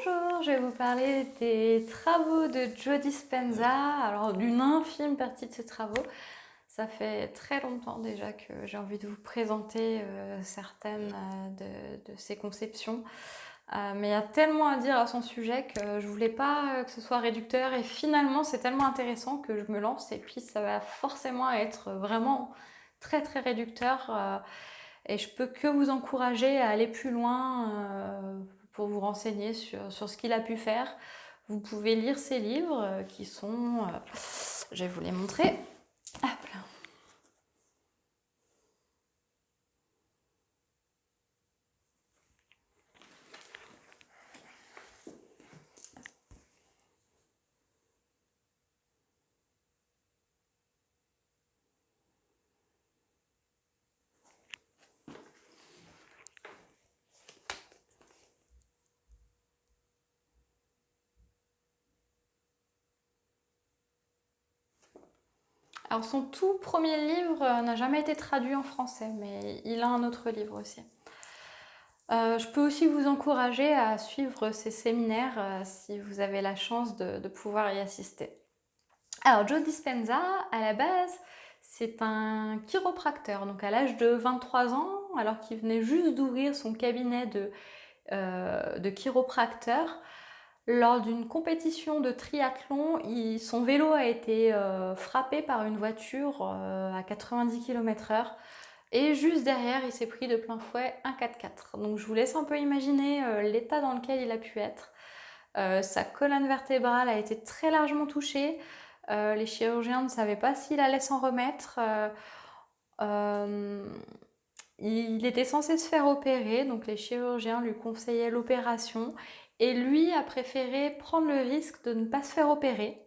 Bonjour, je vais vous parler des travaux de Joe Dispenza. Alors, d'une infime partie de ces travaux. Ça fait très longtemps déjà que j'ai envie de vous présenter certaines de ses conceptions. Mais il y a tellement à dire à son sujet que je voulais pas que ce soit réducteur. Et finalement, c'est tellement intéressant que je me lance. Et puis, ça va forcément être vraiment très très réducteur. Et je peux que vous encourager à aller plus loin pour vous renseigner sur ce qu'il a pu faire. Vous pouvez lire ses livres qui sont... je vais vous les montrer. Hop là. Alors son tout premier livre n'a jamais été traduit en français, mais il a un autre livre aussi. Je peux aussi vous encourager à suivre ses séminaires si vous avez la chance de pouvoir y assister. Alors Joe Dispenza, à la base, c'est un chiropracteur. Donc à l'âge de 23 ans, alors qu'il venait juste d'ouvrir son cabinet de chiropracteur, lors d'une compétition de triathlon, son vélo a été frappé par une voiture à 90 km/h. Et juste derrière, il s'est pris de plein fouet un 4x4. Donc je vous laisse un peu imaginer l'état dans lequel il a pu être. Sa colonne vertébrale a été très largement touchée. Les chirurgiens ne savaient pas s'il allait s'en remettre. Il était censé se faire opérer, donc les chirurgiens lui conseillaient l'opération. Et lui a préféré prendre le risque de ne pas se faire opérer,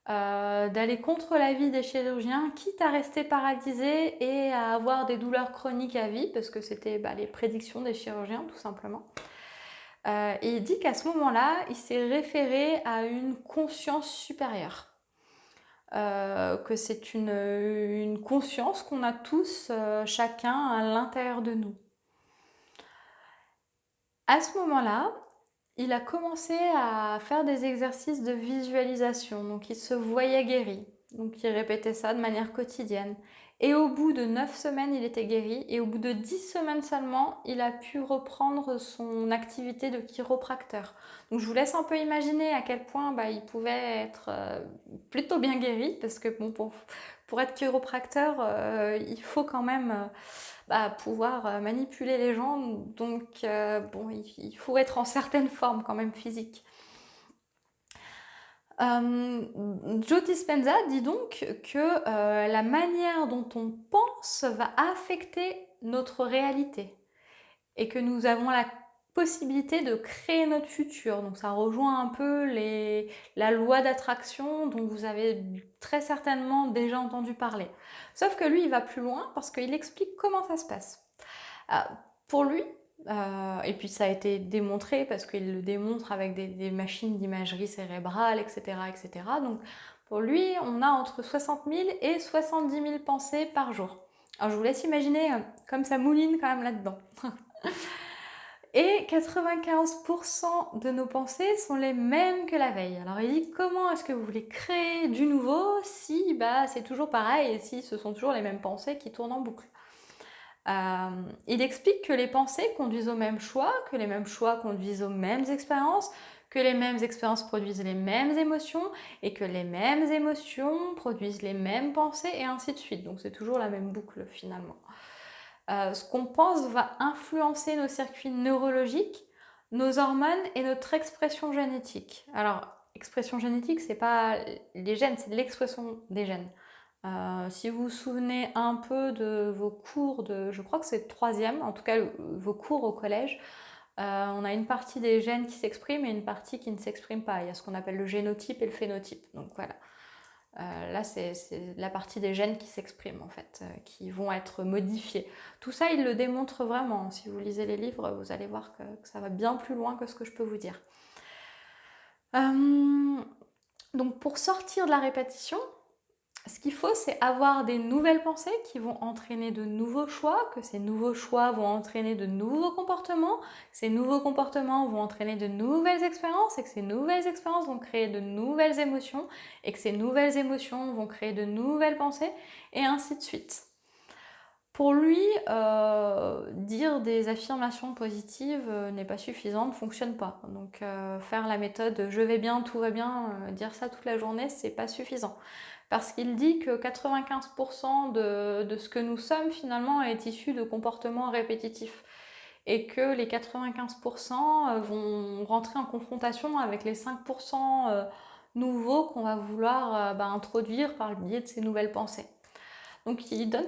d'aller contre l'avis des chirurgiens, quitte à rester paralysé et à avoir des douleurs chroniques à vie, parce que c'était les prédictions des chirurgiens tout simplement. Et il dit qu'à ce moment-là, il s'est référé à une conscience supérieure. Que c'est une conscience qu'on a tous, chacun, à l'intérieur de nous. À ce moment-là, il a commencé à faire des exercices de visualisation, donc il se voyait guéri. Donc il répétait ça de manière quotidienne. Et au bout de 9 semaines, il était guéri. Et au bout de 10 semaines seulement, il a pu reprendre son activité de chiropracteur. Donc je vous laisse un peu imaginer à quel point il pouvait être plutôt bien guéri. Parce que bon, pour être chiropracteur, il faut quand même pouvoir manipuler les gens. Donc bon, il faut être en certaine forme quand même physique. Joe Dispenza dit donc que la manière dont on pense va affecter notre réalité et que nous avons la possibilité de créer notre futur. Donc ça rejoint un peu la loi d'attraction dont vous avez très certainement déjà entendu parler. Sauf que lui, il va plus loin parce qu'il explique comment ça se passe. Pour lui, et puis ça a été démontré parce qu'il le démontre avec des machines d'imagerie cérébrale, etc., etc. Donc pour lui, on a entre 60 000 et 70 000 pensées par jour. Alors je vous laisse imaginer comme ça mouline quand même là-dedans. Et 95% de nos pensées sont les mêmes que la veille. Alors il dit comment est-ce que vous voulez créer du nouveau si c'est toujours pareil et si ce sont toujours les mêmes pensées qui tournent en boucle. Il explique que les pensées conduisent aux mêmes choix, que les mêmes choix conduisent aux mêmes expériences, que les mêmes expériences produisent les mêmes émotions et que les mêmes émotions produisent les mêmes pensées et ainsi de suite. Donc c'est toujours la même boucle finalement. Ce qu'on pense va influencer nos circuits neurologiques, nos hormones et notre expression génétique. Alors, expression génétique, c'est pas les gènes, c'est l'expression des gènes. Si vous vous souvenez un peu de vos cours je crois que c'est le troisième, en tout cas vos cours au collège, on a une partie des gènes qui s'expriment et une partie qui ne s'exprime pas. Il y a ce qu'on appelle le génotype et le phénotype. Donc voilà. Là, c'est la partie des gènes qui s'expriment en fait, qui vont être modifiés. Tout ça, il le démontre vraiment. Si vous lisez les livres, vous allez voir que ça va bien plus loin que ce que je peux vous dire. Donc pour sortir de la répétition, Ce qu'il faut, c'est avoir des nouvelles pensées qui vont entraîner de nouveaux choix, que ces nouveaux choix vont entraîner de nouveaux comportements, ces nouveaux comportements vont entraîner de nouvelles expériences, et que ces nouvelles expériences vont créer de nouvelles émotions, et que ces nouvelles émotions vont créer de nouvelles pensées, et ainsi de suite. Pour lui, dire des affirmations positives n'est pas suffisant, ne fonctionne pas. Donc faire la méthode « je vais bien, tout va bien », dire ça toute la journée, c'est pas suffisant. Parce qu'il dit que 95% de ce que nous sommes finalement est issu de comportements répétitifs. Et que les 95% vont rentrer en confrontation avec les 5% nouveaux qu'on va vouloir introduire par le biais de ces nouvelles pensées. Donc il donne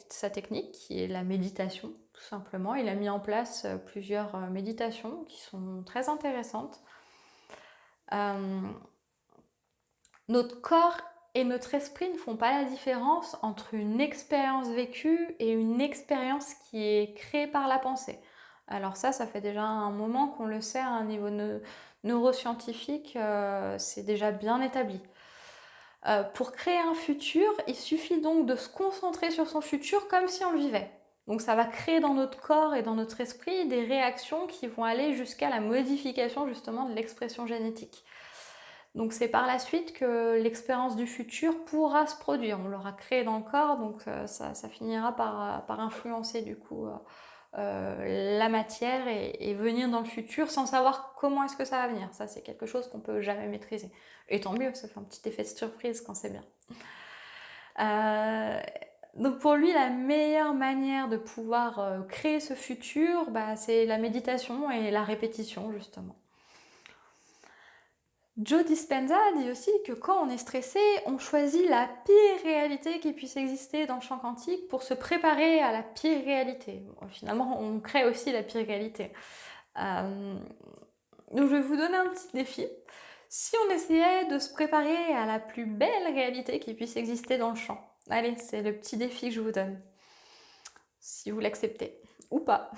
sa technique qui est la méditation, tout simplement. Il a mis en place plusieurs méditations qui sont très intéressantes. Notre corps et notre esprit ne font pas la différence entre une expérience vécue et une expérience qui est créée par la pensée. Alors ça fait déjà un moment qu'on le sait à un niveau neuroscientifique, c'est déjà bien établi. Pour créer un futur, il suffit donc de se concentrer sur son futur comme si on le vivait. Donc ça va créer dans notre corps et dans notre esprit des réactions qui vont aller jusqu'à la modification justement de l'expression génétique. Donc c'est par la suite que l'expérience du futur pourra se produire. On l'aura créé dans le corps, donc ça finira par influencer du coup la matière et venir dans le futur sans savoir comment est-ce que ça va venir. Ça, c'est quelque chose qu'on peut jamais maîtriser. Et tant mieux, ça fait un petit effet de surprise quand c'est bien. Donc pour lui, la meilleure manière de pouvoir créer ce futur, c'est la méditation et la répétition, justement. Joe Dispenza dit aussi que quand on est stressé, on choisit la pire réalité qui puisse exister dans le champ quantique pour se préparer à la pire réalité. Bon, finalement, on crée aussi la pire réalité. Donc je vais vous donner un petit défi. Si on essayait de se préparer à la plus belle réalité qui puisse exister dans le champ. Allez, c'est le petit défi que je vous donne. Si vous l'acceptez ou pas,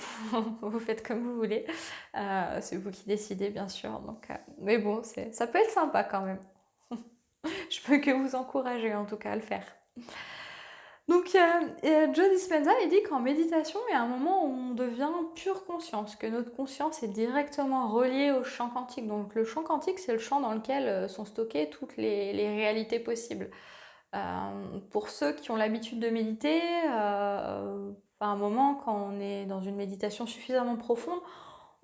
vous faites comme vous voulez. C'est vous qui décidez, bien sûr. Donc, mais bon, ça peut être sympa quand même. Je peux que vous encourager en tout cas à le faire. Donc, Joe Dispenza, il dit qu'en méditation, il y a un moment où on devient pure conscience, que notre conscience est directement reliée au champ quantique. Donc, le champ quantique, c'est le champ dans lequel sont stockées toutes les réalités possibles. Pour ceux qui ont l'habitude de méditer, à un moment, quand on est dans une méditation suffisamment profonde,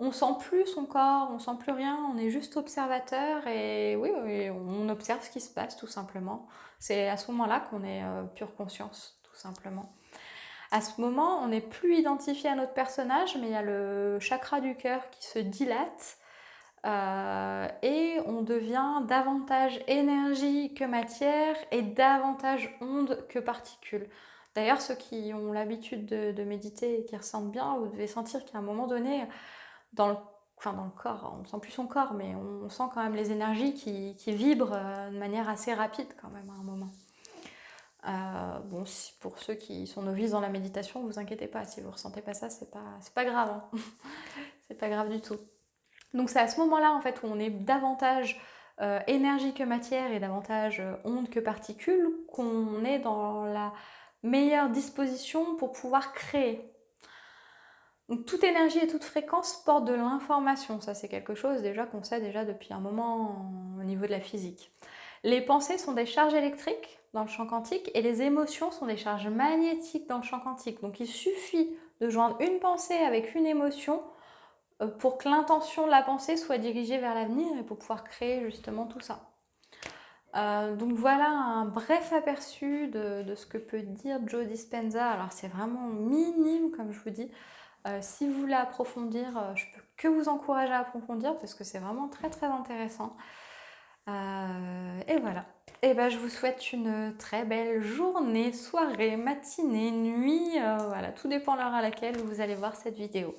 on sent plus son corps, on sent plus rien, on est juste observateur et oui, on observe ce qui se passe tout simplement. C'est à ce moment-là qu'on est pure conscience, tout simplement. À ce moment, on n'est plus identifié à notre personnage, mais il y a le chakra du cœur qui se dilate et on devient davantage énergie que matière et davantage onde que particules. D'ailleurs, ceux qui ont l'habitude de méditer et qui ressentent bien, vous devez sentir qu'à un moment donné, dans le corps, on ne sent plus son corps, mais on sent quand même les énergies qui vibrent de manière assez rapide quand même à un moment. Bon, pour ceux qui sont novices dans la méditation, vous inquiétez pas, si vous ressentez pas ça, c'est pas grave, hein. C'est pas grave du tout. Donc c'est à ce moment-là en fait où on est davantage énergie que matière et davantage onde que particules qu'on est dans la meilleure disposition pour pouvoir créer. Donc toute énergie et toute fréquence portent de l'information, ça c'est quelque chose déjà qu'on sait déjà depuis un moment au niveau de la physique. Les pensées sont des charges électriques dans le champ quantique et les émotions sont des charges magnétiques dans le champ quantique. Donc il suffit de joindre une pensée avec une émotion pour que l'intention de la pensée soit dirigée vers l'avenir et pour pouvoir créer justement tout ça. Donc voilà un bref aperçu de ce que peut dire Joe Dispenza. Alors c'est vraiment minime comme je vous dis. Si vous voulez approfondir, je peux que vous encourager à approfondir parce que c'est vraiment très très intéressant. Et voilà. Et je vous souhaite une très belle journée, soirée, matinée, nuit. Voilà, tout dépend de l'heure à laquelle vous allez voir cette vidéo.